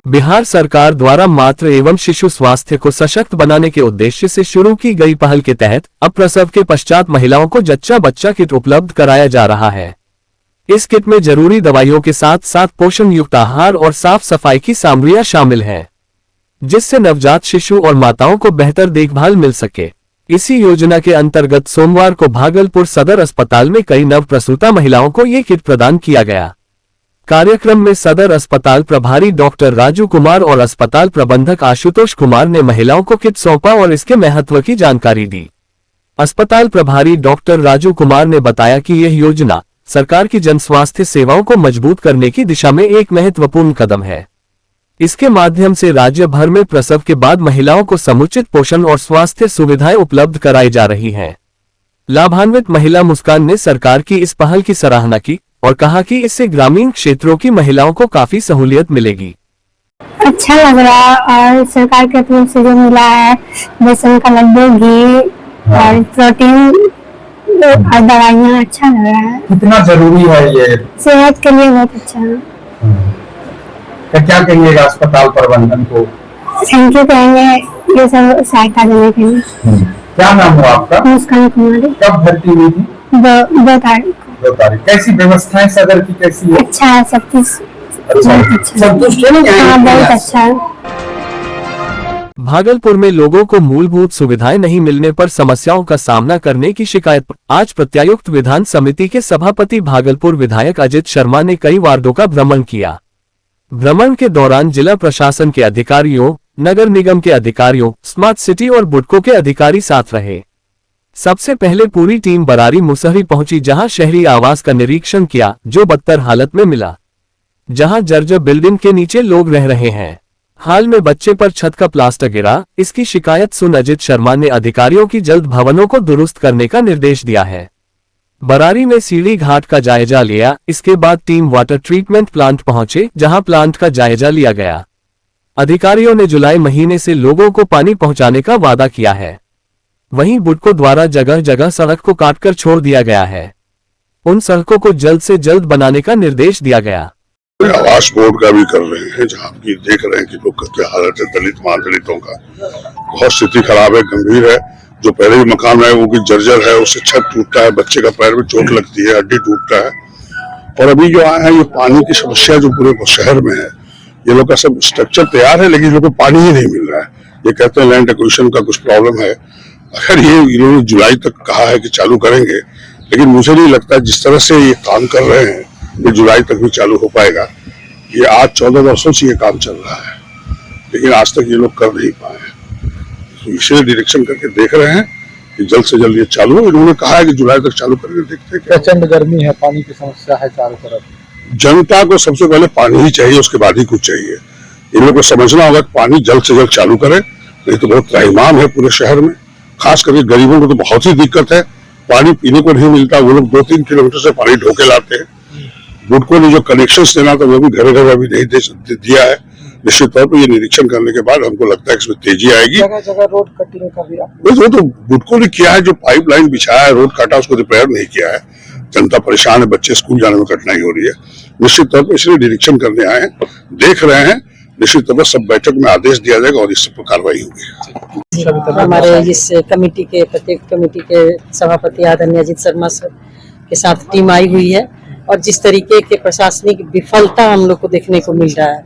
बिहार सरकार द्वारा मातृ एवं शिशु स्वास्थ्य को सशक्त बनाने के उद्देश्य से शुरू की गई पहल के तहत अब प्रसव के पश्चात महिलाओं को जच्चा बच्चा किट उपलब्ध कराया जा रहा है। इस किट में जरूरी दवाइयों के साथ साथ पोषण युक्त आहार और साफ सफाई की सामग्रियां शामिल हैं, जिससे नवजात शिशु और माताओं को बेहतर देखभाल मिल सके। इसी योजना के अंतर्गत सोमवार को भागलपुर सदर अस्पताल में कई नवप्रसूता महिलाओं को ये किट प्रदान किया गया। कार्यक्रम में सदर अस्पताल प्रभारी डॉक्टर राजू कुमार और अस्पताल प्रबंधक आशुतोष कुमार ने महिलाओं को किट सौंपा और इसके महत्व की जानकारी दी। अस्पताल प्रभारी डॉक्टर राजू कुमार ने बताया कि यह योजना सरकार की जन स्वास्थ्य सेवाओं को मजबूत करने की दिशा में एक महत्वपूर्ण कदम है। इसके माध्यम से राज्य भर में प्रसव के बाद महिलाओं को समुचित पोषण और स्वास्थ्य सुविधाएं उपलब्ध कराई जा रही हैं। लाभान्वित महिला मुस्कान ने सरकार की इस पहल की सराहना की और कहा कि इससे ग्रामीण क्षेत्रों की महिलाओं को काफी सहूलियत मिलेगी। अच्छा लग रहा है और सरकार की तरफ से जो मिला है बेसन का लड्डू, घी और प्रोटीन और दवाइयाँ, अच्छा लग रहा है। कितना जरूरी है ये सेहत के लिए, बहुत अच्छा है। क्या कहिएगा अस्पताल प्रबंधन को? थैंक यू कहेंगे ये सब सहायता देने के लिए। क्या नाम हुआ आपका? मुस्कान कुमारी। कब भर्ती हुई थी? 2 तारीख को। 2 तारीख। कैसी व्यवस्थाएं सदर की कैसी है? अच्छा है, सब कुछ संतुष्ट है ना? हाँ, बहुत अच्छा है। भागलपुर में लोगों को मूलभूत सुविधाएं नहीं मिलने पर समस्याओं का सामना करने की शिकायत पर आज प्रत्यायुक्त विधान समिति के सभापति भागलपुर विधायक अजित शर्मा ने कई वार्डों का भ्रमण किया। भ्रमण के दौरान जिला प्रशासन के अधिकारियों, नगर निगम के अधिकारियों, स्मार्ट सिटी और बुडको के अधिकारी साथ रहे। सबसे पहले पूरी टीम बरारी मुसहरी पहुंची, जहां शहरी आवास का निरीक्षण किया, जो बदतर हालत में मिला, जहां जर्जर बिल्डिंग के नीचे लोग रह रहे हैं। हाल में बच्चे पर छत का प्लास्टर गिरा, इसकी शिकायत सुन अजित शर्मा ने अधिकारियों की जल्द भवनों को दुरुस्त करने का निर्देश दिया है। बरारी में सीढ़ी घाट का जायजा लिया। इसके बाद टीम वाटर ट्रीटमेंट प्लांट पहुंचे, जहां प्लांट का जायजा लिया गया। अधिकारियों ने जुलाई महीने से लोगों को पानी पहुंचाने का वादा किया है। वहीं बुडको द्वारा जगह जगह सड़क को काटकर छोड़ दिया गया है। उन सड़कों को जल्द से जल्द बनाने का निर्देश दिया गया। आवास बोर्ड का भी कर रहे हैं, जहाँ की देख रहे हैं कि लोग क्या हालत है दलित महादलितों का। बहुत स्थिति खराब है, गंभीर है। जो पहले भी मकान है वो भी जर्जर है, उससे छत टूटता है, बच्चे का पैर में चोट लगती है, हड्डी टूटता है। और अभी जो आया है ये पानी की समस्या जो पूरे शहर में है, ये लोग का सब स्ट्रक्चर तैयार है लेकिन लोग को पानी ही नहीं मिल रहा है। ये कहते हैं लैंड एक्विजिशन का कुछ प्रॉब्लम है। अगर ये इन्होंने जुलाई तक कहा है कि चालू करेंगे, लेकिन मुझे नहीं लगता जिस तरह से ये काम कर रहे हैं ये जुलाई तक भी चालू हो पाएगा। ये आज 14 वर्षों से ये काम चल रहा है, लेकिन आज तक ये लोग कर नहीं पाए। तो इसे डिरेक्शन करके देख रहे हैं कि जल्द से जल्द ये चालू हो। इन्होंने कहा है कि जुलाई तक चालू करके देखते हैं। प्रचंड गर्मी है, पानी की समस्या है चारों तरफ। जनता को सबसे पहले पानी ही चाहिए, उसके बाद ही कुछ चाहिए। इन लोगों को समझना होगा कि पानी जल्द से जल्द चालू करें, नहीं तो बहुत त्राहिमाम है पूरे शहर में। खास करके गरीबों को तो बहुत ही दिक्कत है, पानी पीने को नहीं मिलता। वो लोग 2-3 किलोमीटर से पानी ढोके लाते हैं। बुडको ने जो कनेक्शन देना था वो भी घर घर अभी नहीं दिया है। निश्चित तौर पर ये निरीक्षण करने के बाद हमको लगता है इसमें तेजी आएगी। जगह जगह रोड कटिंग का भी वो तो बुडको ने किया है, जो पाइपलाइन बिछाया है, रोड काटा, उसको रिपेयर नहीं किया है। जनता परेशान है, बच्चे स्कूल जाने में कठिनाई हो रही है। निश्चित तौर पर इसलिए निरीक्षण करने आए हैं, देख रहे हैं। निश्चित तौर पर सब बैठक में आदेश दिया जाएगा और इस पर कार्रवाई होगी। हमारे इस कमेटी के प्रत्येक कमेटी के सभापति आदरणीय अजित शर्मा सर के साथ टीम आई हुई है और जिस तरीके के प्रशासनिक विफलता हम लोग को देखने को मिल रहा है,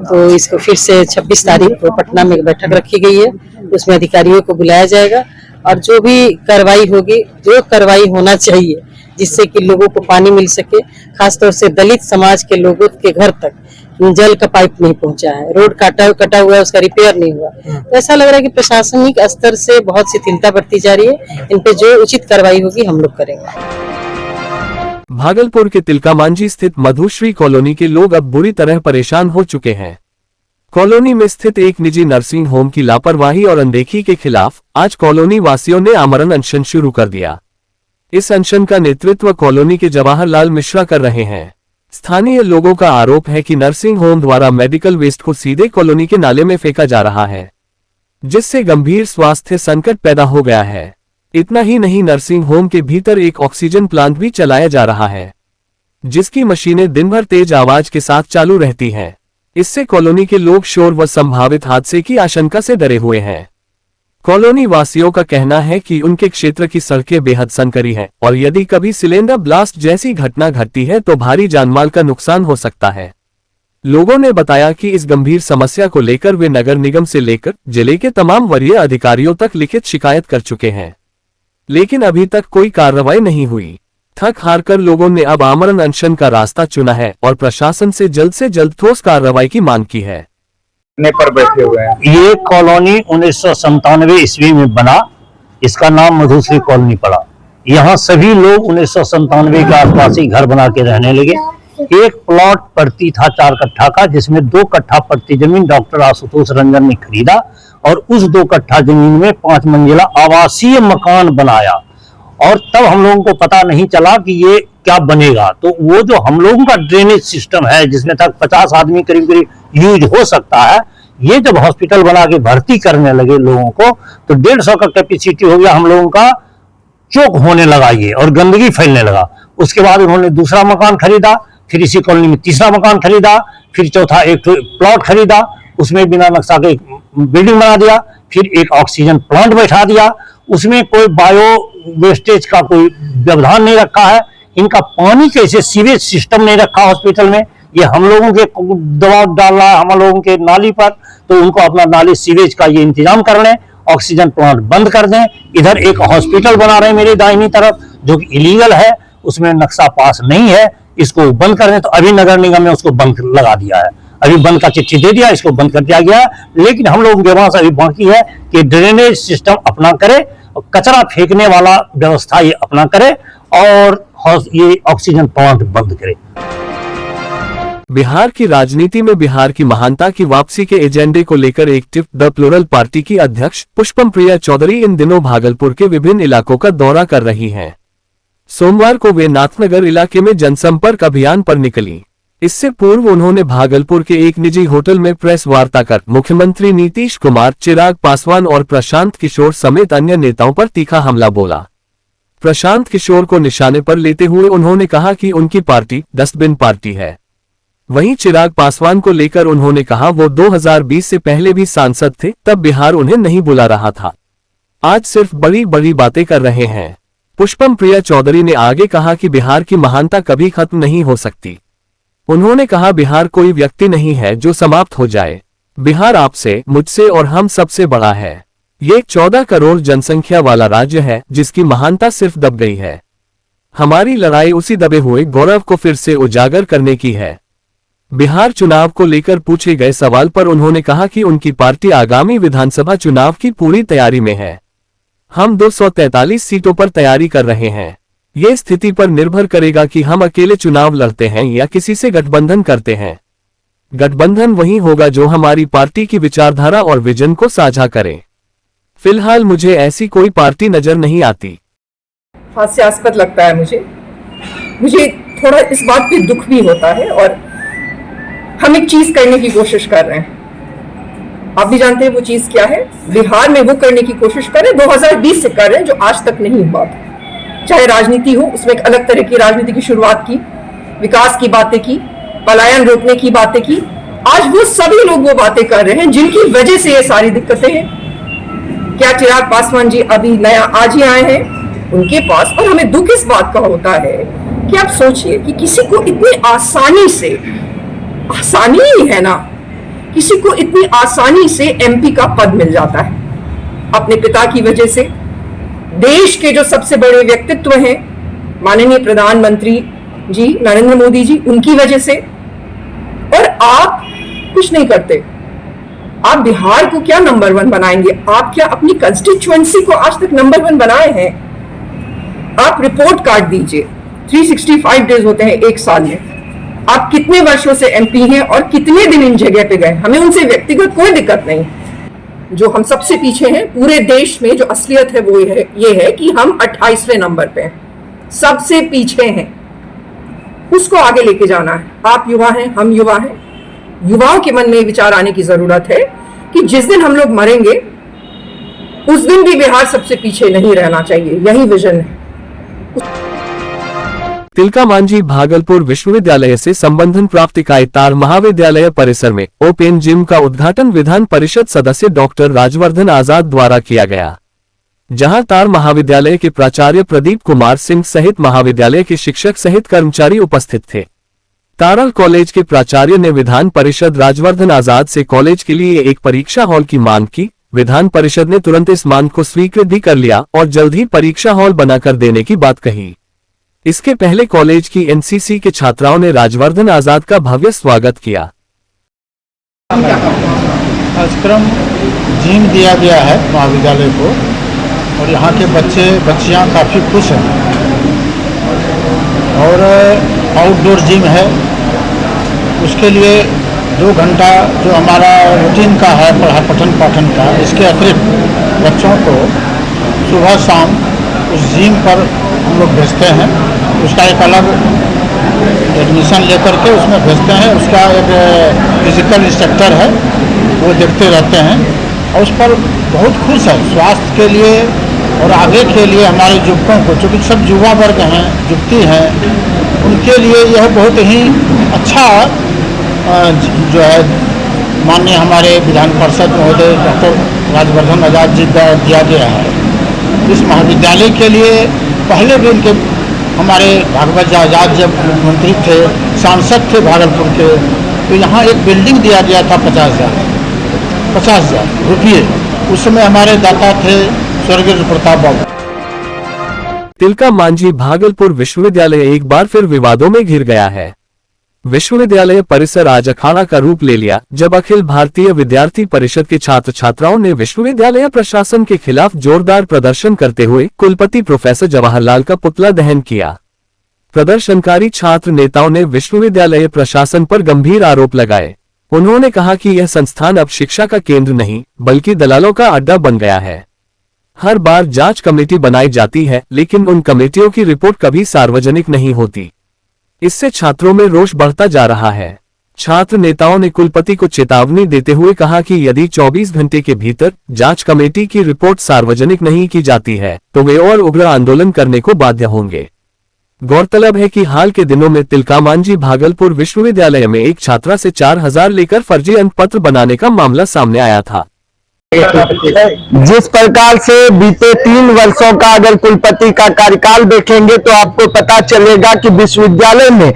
तो इसको फिर से 26 तारीख को पटना में बैठक रखी गई है। उसमें अधिकारियों को बुलाया जाएगा और जो भी कार्रवाई होगी, जो कार्रवाई होना चाहिए जिससे कि लोगों को पानी मिल सके, खासतौर से दलित समाज के लोगों के घर तक जल का पाइप नहीं पहुंचा है, रोड कटा हुआ है, उसका रिपेयर नहीं हुआ। तो ऐसा लग रहा है कि प्रशासनिक स्तर से बहुत शिथिलता बरती जा रही है। इन पे जो उचित कार्रवाई होगी हम लोग करेंगे। भागलपुर के तिलका मांझी स्थित मधुश्री कॉलोनी के लोग अब बुरी तरह परेशान हो चुके हैं। कॉलोनी में स्थित एक निजी नर्सिंग होम की लापरवाही और अनदेखी के खिलाफ आज कॉलोनी वासियों ने आमरण अनशन शुरू कर दिया। इस अनशन का नेतृत्व कॉलोनी के जवाहरलाल मिश्रा कर रहे हैं। स्थानीय लोगों का आरोप है कि नर्सिंग होम द्वारा मेडिकल वेस्ट को सीधे कॉलोनी के नाले में फेंका जा रहा है, जिससे गंभीर स्वास्थ्य संकट पैदा हो गया है। इतना ही नहीं, नर्सिंग होम के भीतर एक ऑक्सीजन प्लांट भी चलाया जा रहा है, जिसकी मशीनें दिन भर तेज आवाज के साथ चालू रहती हैं। इससे कॉलोनी के लोग शोर व संभावित हादसे की आशंका से डरे हुए हैं। कॉलोनी वासियों का कहना है कि उनके क्षेत्र की सड़कें बेहद संकरी हैं और यदि कभी सिलेंडर ब्लास्ट जैसी घटना घटती है तो भारी जानमाल का नुकसान हो सकता है। लोगों ने बताया कि इस गंभीर समस्या को लेकर वे नगर निगम से लेकर जिले के तमाम वरीय अधिकारियों तक लिखित शिकायत कर चुके हैं, लेकिन अभी तक कोई कार्रवाई नहीं हुई। थक हार कर लोगों ने अब आमरण अनशन का रास्ता चुना है और प्रशासन से जल्द ठोस कार्रवाई की मांग की है। पर बैठे हुए हैं। ये कॉलोनी 1997 ईस्वी में बना, इसका नाम मधुश्री कॉलोनी पड़ा। यहाँ सभी लोग 1997 के आसपास ही घर बना के रहने लगे। एक प्लॉट पड़ती था 4 कट्ठा का, जिसमें 2 कट्ठा पड़ती जमीन डॉक्टर आशुतोष रंजन ने खरीदा और उस 2 कट्ठा जमीन में 5 मंजिला आवासीय मकान बनाया। और तब हम लोगों को पता नहीं चला कि ये क्या बनेगा। तो वो जो हम लोगों का ड्रेनेज सिस्टम है, जिसमें तक 50 आदमी करीब यूज हो सकता है, ये जब हॉस्पिटल बना के भर्ती करने लगे लोगों को, तो 150 का कैपेसिटी हो गया हम लोगों का, चौक होने लगा ये और गंदगी फैलने लगा। उसके बाद उन्होंने दूसरा मकान खरीदा, फिर इसी कॉलोनी में तीसरा मकान खरीदा, फिर चौथा एक प्लॉट खरीदा, उसमें बिना नक्शा के बिल्डिंग बना दिया, फिर एक ऑक्सीजन प्लांट बैठा दिया। उसमें कोई बायो वेस्टेज का कोई व्यवधान नहीं रखा है। इनका पानी कैसे सीवेज सिस्टम नहीं रखा हॉस्पिटल में, ये हम लोगों के दबाव डाल रहा है हम लोगों के नाली पर, तो उनको अपना नाली सीवेज का ये इंतजाम कर लें, ऑक्सीजन प्लांट बंद कर दें। इधर एक हॉस्पिटल बना रहे हैं मेरी दाहिनी तरफ, जो कि इलीगल है, उसमें नक्शा पास नहीं है, इसको बंद कर दें। तो अभी नगर निगम ने उसको बंद लगा दिया है, अभी बंद का चिट्ठी दे दिया, इसको बंद कर दिया गया। लेकिन हम लोगों के पास अभी बाकी है कि ड्रेनेज सिस्टम अपना करे, कचरा फेंकने वाला व्यवस्था ये अपना करे और ये ऑक्सीजन प्लांट बंद करे। बिहार की राजनीति में बिहार की महानता की वापसी के एजेंडे को लेकर एक्टिव द प्लूरल पार्टी की अध्यक्ष पुष्पम प्रिया चौधरी इन दिनों भागलपुर के विभिन्न इलाकों का दौरा कर रही हैं। सोमवार को वे नाथनगर इलाके में जनसंपर्क अभियान पर निकली। इससे पूर्व उन्होंने भागलपुर के एक निजी होटल में प्रेस वार्ता कर मुख्यमंत्री नीतीश कुमार, चिराग पासवान और प्रशांत किशोर समेत अन्य नेताओं पर तीखा हमला बोला। प्रशांत किशोर को निशाने पर लेते हुए उन्होंने कहा कि उनकी पार्टी डस्टबिन पार्टी है। वहीं चिराग पासवान को लेकर उन्होंने कहा वो 2020 से पहले भी सांसद थे, तब बिहार उन्हें नहीं बुला रहा था, आज सिर्फ बड़ी बड़ी बातें कर रहे हैं। पुष्पम प्रिया चौधरी ने आगे कहा कि बिहार की महानता कभी खत्म नहीं हो सकती। उन्होंने कहा बिहार कोई व्यक्ति नहीं है जो समाप्त हो जाए, बिहार आपसे, मुझसे और हम सबसे बड़ा है। ये 14 करोड़ जनसंख्या वाला राज्य है जिसकी महानता सिर्फ दब गई है। हमारी लड़ाई उसी दबे हुए गौरव को फिर से उजागर करने की है। बिहार चुनाव को लेकर पूछे गए सवाल पर उन्होंने कहा कि उनकी पार्टी आगामी विधानसभा चुनाव की पूरी तैयारी में है। हम 243 सीटों पर तैयारी कर रहे हैं। ये स्थिति पर निर्भर करेगा कि हम अकेले चुनाव लड़ते हैं या किसी से गठबंधन करते हैं। गठबंधन वही होगा जो हमारी पार्टी की विचारधारा और विजन को साझा करे। फिलहाल मुझे ऐसी कोई पार्टी नजर नहीं आती। हास्यास्पद लगता है मुझे थोड़ा इस बात पे दुख भी होता है। और हम एक चीज करने की कोशिश कर रहे हैं, आप भी जानते हैं वो चीज क्या है। बिहार में वो करने की कोशिश कर रहे हैं 2020 से कर रहे हैं जो आज तक नहीं हुआ था। चाहे राजनीति हो, उसमें एक अलग तरह की राजनीति की शुरुआत की, विकास की बातें की, पलायन रोकने की बातें की। आज वो सभी लोग वो बातें कर रहे हैं जिनकी वजह से ये सारी दिक्कतें हैं। क्या चिराग पासवान जी अभी नया आज ही आए हैं उनके पास? और हमें दुख इस बात का होता है कि आप सोचिए कि किसी को इतनी आसानी से, आसानी ही है ना, किसी को इतनी आसानी से एमपी का पद मिल जाता है अपने पिता की वजह से। देश के जो सबसे बड़े व्यक्तित्व हैं माननीय प्रधानमंत्री जी नरेंद्र मोदी जी, उनकी वजह से। और आप कुछ नहीं करते। आप बिहार को क्या नंबर 1 बनाएंगे? आप क्या अपनी कंस्टिट्यूएंसी को आज तक नंबर 1 बनाए हैं? आप रिपोर्ट कार्ड दीजिए, 365 डेज होते हैं एक साल में। आप कितने वर्षों से एमपी हैं और कितने दिन इन जगह पे गए? हमें उनसे व्यक्तिगत कोई दिक्कत नहीं। जो हम सबसे पीछे हैं पूरे देश में, जो असलियत है वो ये है कि हम 28वें नंबर पे हैं, सबसे पीछे हैं। उसको आगे लेके जाना है। आप युवा हैं, हम युवा हैं। युवाओं के मन में विचार आने की जरूरत है कि जिस दिन हम लोग मरेंगे उस दिन भी बिहार सबसे पीछे नहीं रहना चाहिए। यही विजन है। तिलका मांझी भागलपुर विश्वविद्यालय से संबंधन प्राप्त इकाई तार महाविद्यालय परिसर में ओपन जिम का उद्घाटन विधान परिषद सदस्य डॉक्टर राजवर्धन आजाद द्वारा किया गया, जहां तार महाविद्यालय के प्राचार्य प्रदीप कुमार सिंह सहित महाविद्यालय के शिक्षक सहित कर्मचारी उपस्थित थे। तारल कॉलेज के प्राचार्य ने विधान परिषद राजवर्धन आजाद से कॉलेज के लिए एक परीक्षा हॉल की मांग की। विधान परिषद ने तुरंत इस मांग को स्वीकृत भी कर लिया और जल्द ही परीक्षा हॉल बनाकर देने की बात कही। इसके पहले कॉलेज की एनसीसी के छात्राओं ने राजवर्धन आजाद का भव्य स्वागत किया। कार्यक्रम जिम दिया गया है महाविद्यालय को और यहाँ के बच्चे बच्चियाँ काफ़ी खुश हैं और आउटडोर जिम है। उसके लिए 2 घंटा जो हमारा रूटीन का है पठन पाठन का, इसके अतिरिक्त बच्चों को सुबह शाम उस जिम पर हम लोग भेजते हैं। उसका एक अलग एडमिशन लेकर के उसमें भेजते हैं। उसका एक फिजिकल इंस्ट्रक्टर है, वो देखते रहते हैं और उस पर बहुत खुश है। स्वास्थ्य के लिए और आगे के लिए हमारे युवकों को, चूँकि सब युवा वर्ग हैं, युवती हैं, उनके लिए यह बहुत ही अच्छा जो है माननीय हमारे विधान परिषद महोदय डॉक्टर राजवर्धन आजाद जी द्वारा दिया गया है। इस महाविद्यालय के लिए पहले भी इनके हमारे भागवत आजाद जब मंत्री थे, सांसद थे भागलपुर के, तो यहाँ एक बिल्डिंग दिया गया था 50,000 रुपये। उस समय हमारे दाता थे स्वर्गीय प्रताप बाबू। तिलका मांझी भागलपुर विश्वविद्यालय एक बार फिर विवादों में घिर गया है। विश्वविद्यालय परिसर आज अखाड़ा का रूप ले लिया, जब अखिल भारतीय विद्यार्थी परिषद के छात्र छात्राओं ने विश्वविद्यालय प्रशासन के खिलाफ जोरदार प्रदर्शन करते हुए कुलपति प्रोफेसर जवाहरलाल का पुतला दहन किया। प्रदर्शनकारी छात्र नेताओं ने विश्वविद्यालय प्रशासन पर गंभीर आरोप लगाए। उन्होंने कहा कि यह संस्थान अब शिक्षा का केंद्र नहीं बल्कि दलालों का अड्डा बन गया है। हर बार जांच कमेटी बनाई जाती है, लेकिन उन कमेटियों की रिपोर्ट कभी सार्वजनिक नहीं होती। इससे छात्रों में रोष बढ़ता जा रहा है। छात्र नेताओं ने कुलपति को चेतावनी देते हुए कहा कि यदि 24 घंटे के भीतर जांच कमेटी की रिपोर्ट सार्वजनिक नहीं की जाती है तो वे और उग्र आंदोलन करने को बाध्य होंगे। गौरतलब है कि हाल के दिनों में तिलका मांझी भागलपुर विश्वविद्यालय में एक छात्रा से 4,000 लेकर फर्जी अंकपत्र बनाने का मामला सामने आया था। जिस प्रकार से बीते 3 वर्षों का अगर कुलपति का कार्यकाल देखेंगे तो आपको पता चलेगा कि विश्वविद्यालय में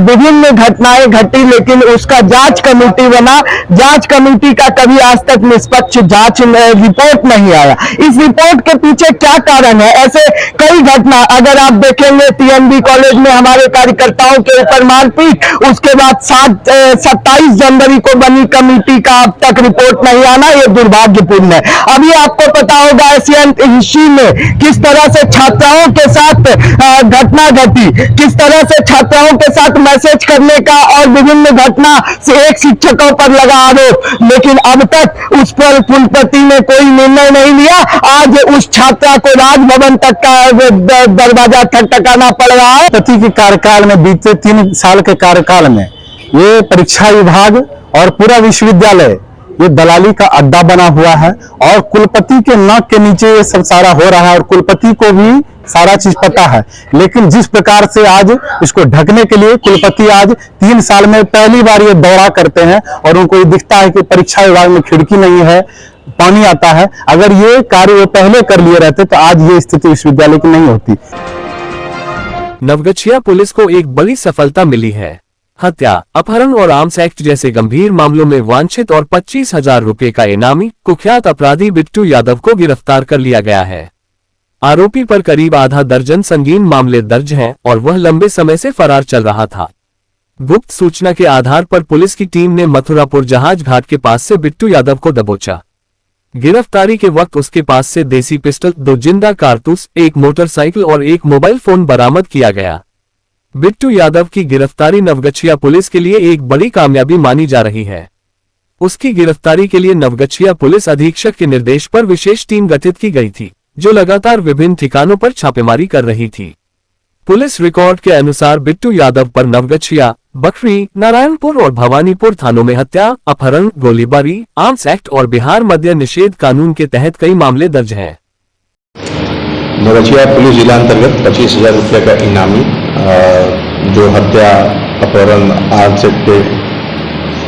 विभिन्न घटनाएं घटी, लेकिन उसका जांच कमेटी बना। जांच कमेटी का कभी आज तक निष्पक्ष जांच रिपोर्ट नहीं आया। इस रिपोर्ट के पीछे क्या कारण है? ऐसे कई घटना अगर आप देखेंगे, टीएनबी कॉलेज में हमारे कार्यकर्ताओं के ऊपर मारपीट, उसके बाद 27 जनवरी को बनी कमेटी का अब तक रिपोर्ट नहीं आना, ये दुर्भाग्यपूर्ण है। अभी आपको पता होगा एशियन हिस्ट्री में किस तरह से छात्राओं के साथ घटना घटी, किस तरह से छात्राओं के साथ मैसेज करने का और विभिन्न घटना से एक शिक्षकों पर लगा आरोप, लेकिन अब तक उस पर कुलपति ने कोई निर्णय नहीं लिया। आज उस छात्रा को राजभवन तक का दरवाजा खटखटाना पड़ रहा है। कुलपति के कार्यकाल में, बीते 3 साल के कार्यकाल में ये परीक्षा विभाग और पूरा विश्वविद्यालय ये दलाली का अड्डा बना हुआ है और कुलपति के नाक के नीचे ये सब सारा हो रहा है और कुलपति को भी सारा चीज पता है। लेकिन जिस प्रकार से आज इसको ढकने के लिए कुलपति आज 3 साल में पहली बार ये दौरा करते हैं और उनको ये दिखता है कि परीक्षा विभाग में खिड़की नहीं है, पानी आता है। अगर ये कार्य वो पहले कर लिए रहते तो आज ये स्थिति विश्वविद्यालय की नहीं होती। नवगछिया पुलिस को एक बड़ी सफलता मिली है। हत्या, अपहरण और आर्म्स एक्ट जैसे गंभीर मामलों में वांछित और 25,000 रुपए का इनामी कुख्यात अपराधी बिट्टू यादव को गिरफ्तार कर लिया गया है। आरोपी पर करीब आधा दर्जन संगीन मामले दर्ज हैं और वह लंबे समय से फरार चल रहा था। गुप्त सूचना के आधार पर पुलिस की टीम ने मथुरापुर जहाज घाट के पास से बिट्टू यादव को दबोचा। गिरफ्तारी के वक्त उसके पास से देसी पिस्टल, 2 जिंदा कारतूस, 1 मोटरसाइकिल और 1 मोबाइल फोन बरामद किया गया। बिट्टू यादव की गिरफ्तारी नवगछिया पुलिस के लिए एक बड़ी कामयाबी मानी जा रही है। उसकी गिरफ्तारी के लिए नवगछिया पुलिस अधीक्षक के निर्देश पर विशेष टीम गठित की गई थी, जो लगातार विभिन्न ठिकानों पर छापेमारी कर रही थी। पुलिस रिकॉर्ड के अनुसार बिट्टू यादव पर नवगछिया, बखरी, नारायणपुर और भवानीपुर थानों में हत्या, अपहरण, गोलीबारी, आर्म्स एक्ट और बिहार मद्य निषेध कानून के तहत कई मामले दर्ज हैं। नौगछिया पुलिस जिला अंतर्गत 25,000 रुपये का इनामी जो हत्या अपहरण आग से के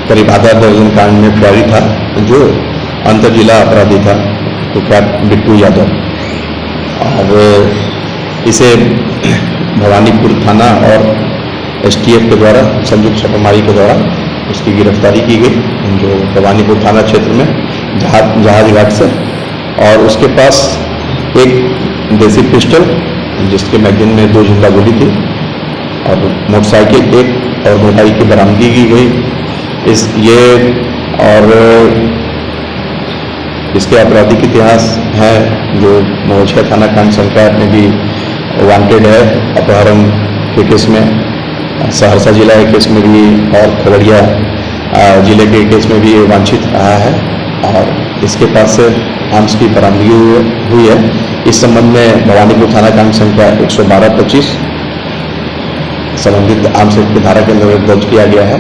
करीब आधा दर्जन कांड में फरारी था, जो अंतर जिला अपराधी था कुख्यात बिट्टू यादव, और इसे भवानीपुर थाना और एसटीएफ के द्वारा संयुक्त छापेमारी के द्वारा इसकी गिरफ्तारी की गई, जो भवानीपुर थाना क्षेत्र में जहाज घाट से, और उसके पास एक देसी पिस्टल जिसके मैगजीन में 2 जिंदा गोली थी और मोटरसाइकिल एक और मोटाई की बरामदगी की गई। इसके आपराधिक इतिहास है, जो नौगछिया थाना कांड संकाय में भी वांटेड है अपहरण के केस में, सहरसा जिला के केस में भी और खगड़िया जिले के केस में भी वांछित रहा है, और इसके पास से आर्म्स की बरामदगी हुई है। इस संबंध में भवानीपुर थाना कांड संख्या 112/25 संबंधित आर्म्स एक्ट की धारा के अंतर्गत दर्ज किया गया है।